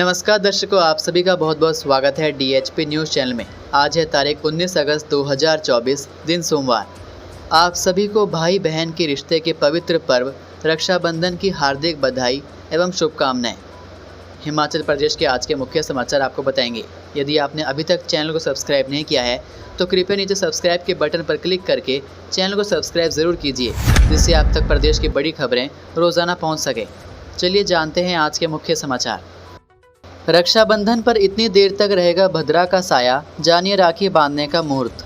नमस्कार दर्शकों, आप सभी का बहुत बहुत स्वागत है DHP न्यूज़ चैनल में। आज है तारीख 19 अगस्त 2024, दिन सोमवार। आप सभी को भाई बहन के रिश्ते के पवित्र पर्व रक्षाबंधन की हार्दिक बधाई एवं शुभकामनाएं। हिमाचल प्रदेश के आज के मुख्य समाचार आपको बताएंगे। यदि आपने अभी तक चैनल को सब्सक्राइब नहीं किया है तो कृपया नीचे सब्सक्राइब के बटन पर क्लिक करके चैनल को सब्सक्राइब ज़रूर कीजिए, जिससे आप तक प्रदेश की बड़ी खबरें रोज़ाना पहुँच सके। चलिए जानते हैं आज के मुख्य समाचार। रक्षाबंधन पर इतनी देर तक रहेगा भद्रा का साया, जानिए राखी बांधने का मुहूर्त।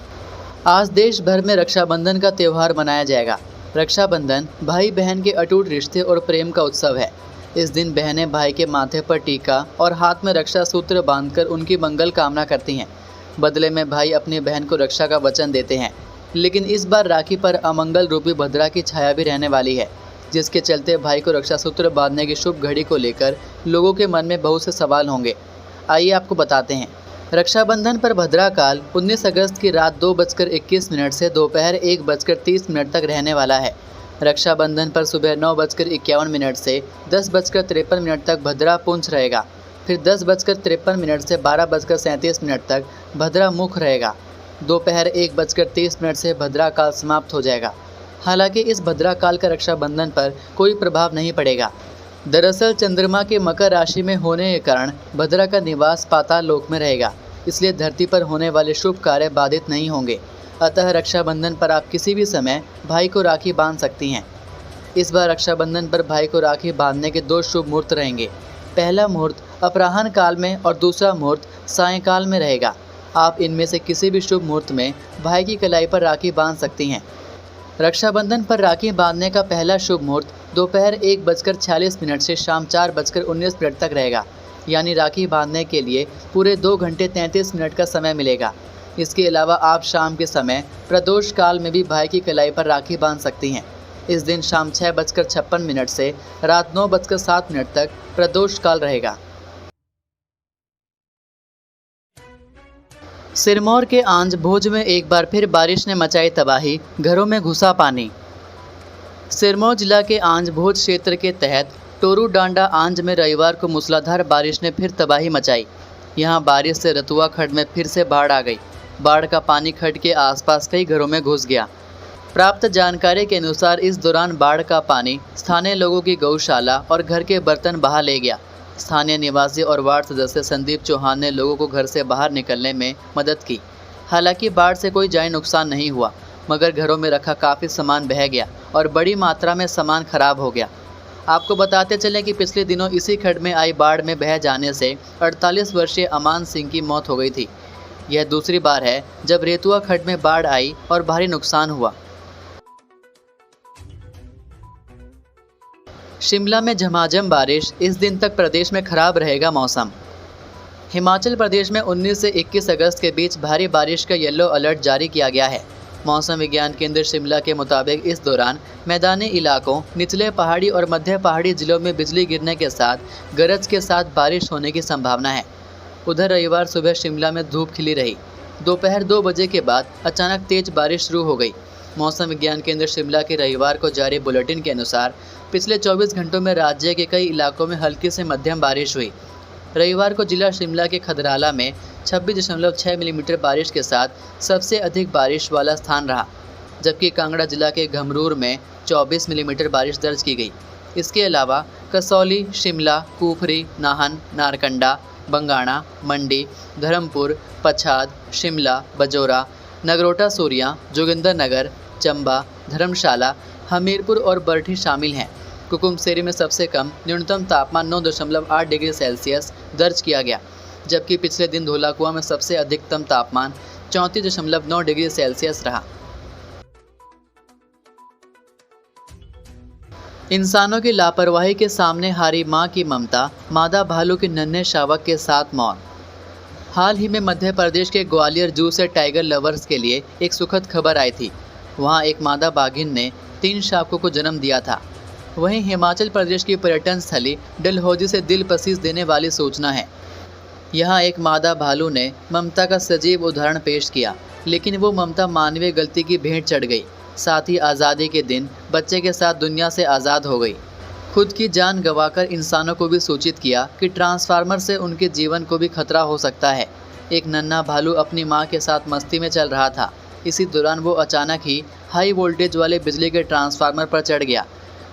आज देश भर में रक्षाबंधन का त्यौहार मनाया जाएगा। रक्षाबंधन भाई बहन के अटूट रिश्ते और प्रेम का उत्सव है। इस दिन बहनें भाई के माथे पर टीका और हाथ में रक्षा सूत्र बांधकर उनकी मंगल कामना करती हैं। बदले में भाई अपनी बहन को रक्षा का वचन देते हैं। लेकिन इस बार राखी पर अमंगल रूपी भद्रा की छाया भी रहने वाली है, जिसके चलते भाई को रक्षा सूत्र बांधने की शुभ घड़ी को लेकर लोगों के मन में बहुत से सवाल होंगे। आइए आपको बताते हैं। रक्षाबंधन पर भद्रा काल 19 अगस्त की रात 2:21 से दोपहर 1:30 तक रहने वाला है। रक्षाबंधन पर सुबह 9:51 से 10:53 तक भद्रा पुंछ रहेगा। फिर 10:53 से 12:37 तक भद्रा मुख रहेगा। दोपहर 1:30 से भद्रा काल समाप्त हो जाएगा। हालांकि इस भद्रा काल का रक्षाबंधन पर कोई प्रभाव नहीं पड़ेगा। दरअसल चंद्रमा के मकर राशि में होने के कारण भद्रा का निवास पाताल लोक में रहेगा, इसलिए धरती पर होने वाले शुभ कार्य बाधित नहीं होंगे। अतः रक्षाबंधन पर आप किसी भी समय भाई को राखी बांध सकती हैं। इस बार रक्षाबंधन पर भाई को राखी बांधने के 2 शुभ मुहूर्त रहेंगे। पहला मुहूर्त अपराह्न काल में और दूसरा मुहूर्त सायंकाल में रहेगा। आप इनमें से किसी भी शुभ मुहूर्त में भाई की कलाई पर राखी बांध सकती हैं। रक्षाबंधन पर राखी बांधने का पहला शुभ मुहूर्त दोपहर 1:46 से शाम 4:19 तक रहेगा, यानी राखी बांधने के लिए पूरे 2 घंटे 33 मिनट का समय मिलेगा। इसके अलावा आप शाम के समय प्रदोष काल में भी भाई की कलाई पर राखी बांध सकती हैं। इस दिन शाम 6:56 से रात 9:07 तक प्रदोष काल रहेगा। सिरमौर के आंज भोज में एक बार फिर बारिश ने मचाई तबाही, घरों में घुसा पानी। सिरमौर जिला के आंज भोज क्षेत्र के तहत टोरू डांडा आंज में रविवार को मूसलाधार बारिश ने फिर तबाही मचाई। यहां बारिश से रतुआ खड्ड में फिर से बाढ़ आ गई। बाढ़ का पानी खड्ड के आसपास कई घरों में घुस गया। प्राप्त जानकारी के अनुसार इस दौरान बाढ़ का पानी स्थानीय लोगों की गौशाला और घर के बर्तन बहा ले गया। स्थानीय निवासी और वार्ड सदस्य संदीप चौहान ने लोगों को घर से बाहर निकलने में मदद की। हालांकि बाढ़ से कोई जानी नुकसान नहीं हुआ, मगर घरों में रखा काफ़ी सामान बह गया और बड़ी मात्रा में सामान खराब हो गया। आपको बताते चलें कि पिछले दिनों इसी खड्ड में आई बाढ़ में बह जाने से 48 वर्षीय अमान सिंह की मौत हो गई थी। यह दूसरी बार है जब रेतुआ खड्ड में बाढ़ आई और भारी नुकसान हुआ। शिमला में झमाझम बारिश, इस दिन तक प्रदेश में खराब रहेगा मौसम। हिमाचल प्रदेश में 19 से 21 अगस्त के बीच भारी बारिश का येलो अलर्ट जारी किया गया है। मौसम विज्ञान केंद्र शिमला के मुताबिक इस दौरान मैदानी इलाकों, निचले पहाड़ी और मध्य पहाड़ी जिलों में बिजली गिरने के साथ गरज के साथ बारिश होने की संभावना है। उधर रविवार सुबह शिमला में धूप खिली रही। दोपहर 2 बजे के बाद अचानक तेज बारिश शुरू हो गई। मौसम विज्ञान केंद्र शिमला के रविवार को जारी बुलेटिन के अनुसार पिछले 24 घंटों में राज्य के कई इलाकों में हल्की से मध्यम बारिश हुई। रविवार को जिला शिमला के खदराला में 26.6 मिलीमीटर बारिश के साथ सबसे अधिक बारिश वाला स्थान रहा, जबकि कांगड़ा जिला के घमरूर में 24 मिलीमीटर बारिश दर्ज की गई। इसके अलावा कसौली, शिमला, कुफरी, नाहन, नारकंडा, बंगाणा, मंडी, धर्मपुर, पच्छाद, शिमला, बजोरा, नगरोटा सूरियाँ, जोगिंदरनगर, चंबा, धर्मशाला, हमीरपुर और बरठी शामिल हैं। कुकुमसेरी में सबसे कम न्यूनतम तापमान 9.8 डिग्री सेल्सियस दर्ज किया गया, जबकि पिछले दिन धौलाकुआं में सबसे अधिकतम तापमान 34.9 डिग्री सेल्सियस रहा। इंसानों की लापरवाही के सामने हारी मां की ममता, मादा भालू के नन्हे शावक के साथ मौत। हाल ही में मध्य प्रदेश के ग्वालियर जू से टाइगर लवर्स के लिए एक सुखद खबर आई थी। वहां एक मादा बाघिन ने 3 शावकों को जन्म दिया था। वहीं हिमाचल प्रदेश की पर्यटन स्थली डलहौजी से दिल पसीज देने वाली सूचना है। यहाँ एक मादा भालू ने ममता का सजीव उदाहरण पेश किया, लेकिन वो ममता मानवीय गलती की भेंट चढ़ गई। साथ ही आज़ादी के दिन बच्चे के साथ दुनिया से आज़ाद हो गई। खुद की जान गंवाकर इंसानों को भी सूचित किया कि ट्रांसफार्मर से उनके जीवन को भी खतरा हो सकता है। एक नन्हा भालू अपनी मां के साथ मस्ती में चल रहा था। इसी दौरान वो अचानक ही हाई वोल्टेज वाले बिजली के ट्रांसफार्मर पर चढ़ गया।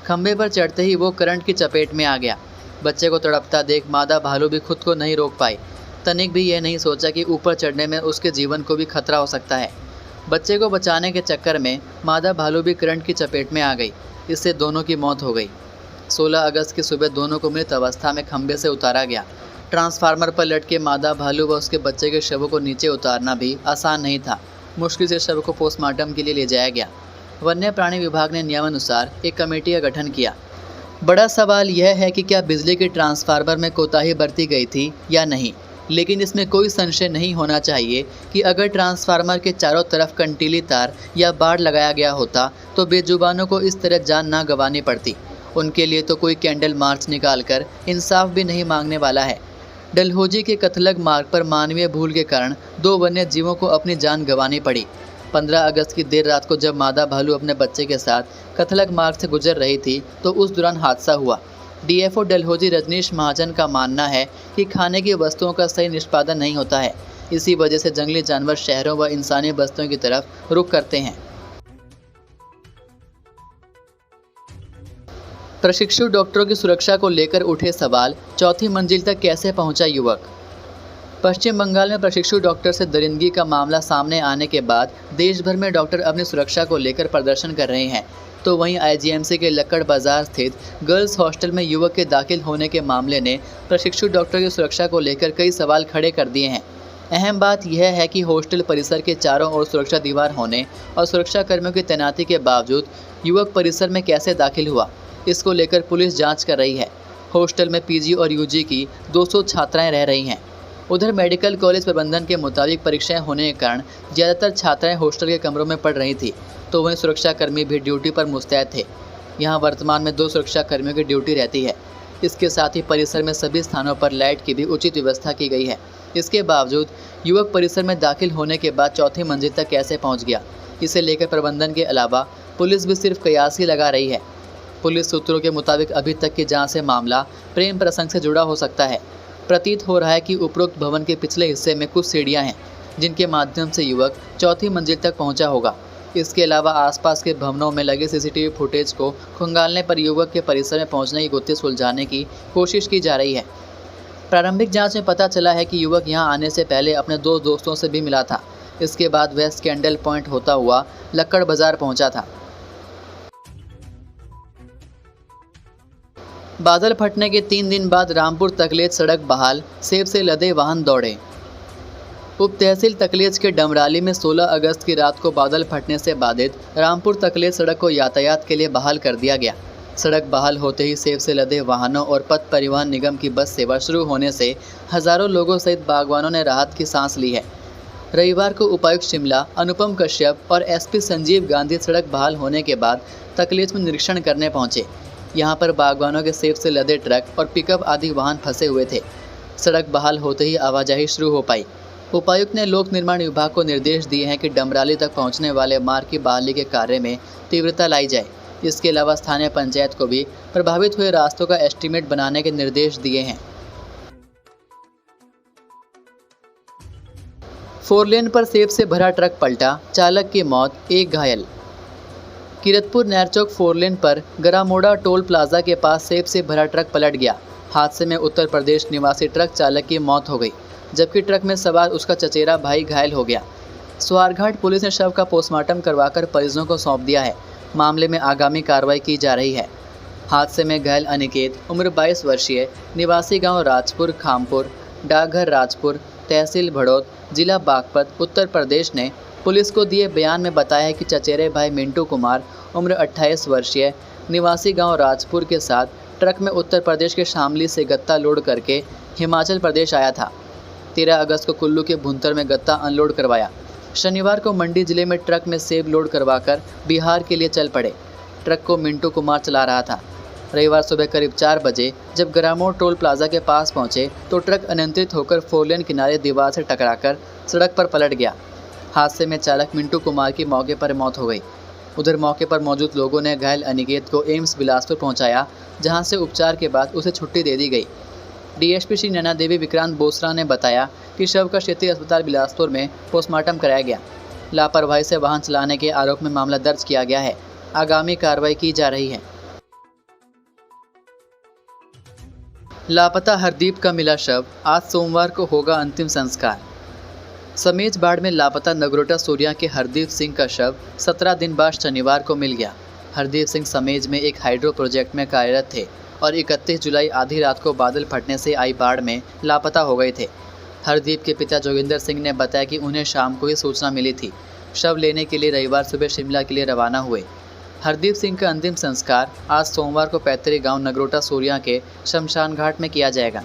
खंभे पर चढ़ते ही वो करंट की चपेट में आ गया। बच्चे को तड़पता देख मादा भालू भी खुद को नहीं रोक पाई। तनिक भी यह नहीं सोचा कि ऊपर चढ़ने में उसके जीवन को भी खतरा हो सकता है। बच्चे को बचाने के चक्कर में मादा भालू भी करंट की चपेट में आ गई। इससे दोनों की मौत हो गई। 16 अगस्त की सुबह दोनों को मृत अवस्था में खंभे से उतारा गया। ट्रांसफार्मर पर लटके मादा भालू व उसके बच्चे के शवों को नीचे उतारना भी आसान नहीं था। मुश्किल से शव को पोस्टमार्टम के लिए ले जाया गया। वन्य प्राणी विभाग ने नियमानुसार एक कमेटी का गठन किया। बड़ा सवाल यह है कि क्या बिजली के ट्रांसफार्मर में कोताही बरती गई थी या नहीं, लेकिन इसमें कोई संशय नहीं होना चाहिए कि अगर ट्रांसफार्मर के चारों तरफ कंटीली तार या बाड़ लगाया गया होता तो बेजुबानों को इस तरह जान ना गंवानी पड़ती। उनके लिए तो कोई कैंडल मार्च निकालकर इंसाफ भी नहीं मांगने वाला है। डलहौजी के कथलग मार्ग पर मानवीय भूल के कारण 2 वन्य जीवों को अपनी जान गंवानी पड़ी। 15 अगस्त की देर रात को जब मादा भालू अपने बच्चे के साथ कथलग मार्ग से गुजर रही थी तो उस दौरान हादसा हुआ। डीएफओ डलहौजी रजनीश महाजन का मानना है कि खाने की वस्तुओं का सही निष्पादन नहीं होता है। इसी वजह से जंगली जानवर शहरों व इंसानी बस्तियों की तरफ रुख करते हैं। प्रशिक्षु डॉक्टरों की सुरक्षा को लेकर उठे सवाल, चौथी मंजिल तक कैसे पहुंचा युवक। पश्चिम बंगाल में प्रशिक्षु डॉक्टर से दरिंदगी का मामला सामने आने के बाद देश भर में डॉक्टर अपनी सुरक्षा को लेकर प्रदर्शन कर रहे हैं। तो वहीं आईजीएमसी के लक्कड़ बाजार स्थित गर्ल्स हॉस्टल में युवक के दाखिल होने के मामले ने प्रशिक्षु डॉक्टर की सुरक्षा को लेकर कई सवाल खड़े कर दिए हैं। अहम बात यह है कि हॉस्टल परिसर के चारों ओर सुरक्षा दीवार होने और सुरक्षा कर्मियों की तैनाती के बावजूद युवक परिसर में कैसे दाखिल हुआ, इसको लेकर पुलिस जांच कर रही है। हॉस्टल में पीजी और यूजी की 200 छात्राएं रह रही हैं। उधर मेडिकल कॉलेज प्रबंधन के मुताबिक परीक्षाएं होने के कारण ज़्यादातर छात्राएं हॉस्टल के कमरों में पढ़ रही थी, तो वहीं सुरक्षाकर्मी भी ड्यूटी पर मुस्तैद थे। यहां वर्तमान में 2 सुरक्षाकर्मियों की ड्यूटी रहती है। इसके साथ ही परिसर में सभी स्थानों पर लाइट की भी उचित व्यवस्था की गई है। इसके बावजूद युवक परिसर में दाखिल होने के बाद चौथी मंजिल तक कैसे पहुँच गया, इसे लेकर प्रबंधन के अलावा पुलिस भी सिर्फ कयास ही लगा रही है। पुलिस सूत्रों के मुताबिक अभी तक की जांच से मामला प्रेम प्रसंग से जुड़ा हो सकता है। प्रतीत हो रहा है कि उपरोक्त भवन के पिछले हिस्से में कुछ सीढ़ियां हैं, जिनके माध्यम से युवक चौथी मंजिल तक पहुंचा होगा। इसके अलावा आसपास के भवनों में लगे सीसीटीवी फुटेज को खंगालने पर युवक के परिसर में पहुंचने की गुत्थी सुलझाने की कोशिश की जा रही है। प्रारंभिक जांच में पता चला है कि युवक यहां आने से पहले अपने 2 दोस्तों से भी मिला था। इसके बाद वह स्कैंडल पॉइंट होता हुआ लक्कड़ बाजार पहुंचा था। बादल फटने के 3 दिन बाद रामपुर तकलेज सड़क बहाल, सेब से लदे वाहन दौड़े। उप तहसील तकलेज के डमराली में 16 अगस्त की रात को बादल फटने से बाधित रामपुर तकलेज सड़क को यातायात के लिए बहाल कर दिया गया। सड़क बहाल होते ही सेब से लदे वाहनों और पथ परिवहन निगम की बस सेवा शुरू होने से हजारों लोगों सहित बागवानों ने राहत की सांस ली है। रविवार को उपायुक्त शिमला अनुपम कश्यप और एसपी संजीव गांधी सड़क बहाल होने के बाद तकलेज में निरीक्षण करने पहुंचे। यहाँ पर बागवानों के सेब से लदे ट्रक और पिकअप आदि वाहन फंसे हुए थे। सड़क बहाल होते ही आवाजाही शुरू हो पाई। उपायुक्त ने लोक निर्माण विभाग को निर्देश दिए हैं कि डमराली तक पहुंचने वाले मार्ग की बहाली के कार्य में तीव्रता लाई जाए। इसके अलावा स्थानीय पंचायत को भी प्रभावित हुए रास्तों का एस्टीमेट बनाने के निर्देश दिए हैं। 4 लेन पर सेब से भरा ट्रक पलटा, चालक की मौत, 1 घायल। किरतपुर नैरचौक 4 लेन पर गरामोड़ा टोल प्लाजा के पास सेब से भरा ट्रक पलट गया। हादसे में उत्तर प्रदेश निवासी ट्रक चालक की मौत हो गई, जबकि ट्रक में सवार उसका चचेरा भाई घायल हो गया। स्वारघाट पुलिस ने शव का पोस्टमार्टम करवाकर परिजनों को सौंप दिया है। मामले में आगामी कार्रवाई की जा रही है। हादसे में घायल अनिकेत उम्र 22 वर्षीय निवासी गांव राजपुर खामपुर, डाकघर राजपुर, तहसील भड़ौत, जिला बागपत, उत्तर प्रदेश ने पुलिस को दिए बयान में बताया है कि चचेरे भाई मिंटू कुमार उम्र 28 वर्षीय निवासी गांव राजपुर के साथ ट्रक में उत्तर प्रदेश के शामली से गत्ता लोड करके हिमाचल प्रदेश आया था। 13 अगस्त को कुल्लू के भुंतर में गत्ता अनलोड करवाया। शनिवार को मंडी जिले में ट्रक में सेब लोड करवाकर बिहार के लिए चल पड़े। ट्रक को मिंटू कुमार चला रहा था। रविवार सुबह करीब 4 बजे जब गरामोड़ टोल प्लाजा के पास पहुंचे तो ट्रक अनियंत्रित होकर 4 लेन किनारे दीवार से टकराकर सड़क पर पलट गया। हादसे में चालक मिंटू कुमार की मौके पर मौत हो गई। उधर मौके पर मौजूद लोगों ने घायल अनिकेत को एम्स बिलासपुर पहुंचाया, जहां से उपचार के बाद उसे छुट्टी दे दी गई। डीएसपी श्री नैना देवी विक्रांत बोसरा ने बताया कि शव का क्षेत्रीय अस्पताल बिलासपुर में पोस्टमार्टम कराया गया। लापरवाही से वाहन चलाने के आरोप में मामला दर्ज किया गया है। आगामी कार्रवाई की जा रही है। लापता हरदीप का मिला शव, आज सोमवार को होगा अंतिम संस्कार। समेज बाढ़ में लापता नगरोटा सूर्या के हरदीप सिंह का शव 17 दिन बाद शनिवार को मिल गया। हरदीप सिंह समेज में एक हाइड्रो प्रोजेक्ट में कार्यरत थे और 31 जुलाई आधी रात को बादल फटने से आई बाढ़ में लापता हो गए थे। हरदीप के पिता जोगिंदर सिंह ने बताया कि उन्हें शाम को ही सूचना मिली थी। शव लेने के लिए रविवार सुबह शिमला के लिए रवाना हुए। हरदीप सिंह का अंतिम संस्कार आज सोमवार को पैतृक गांव नगरोटा सूर्या के शमशान घाट में किया जाएगा।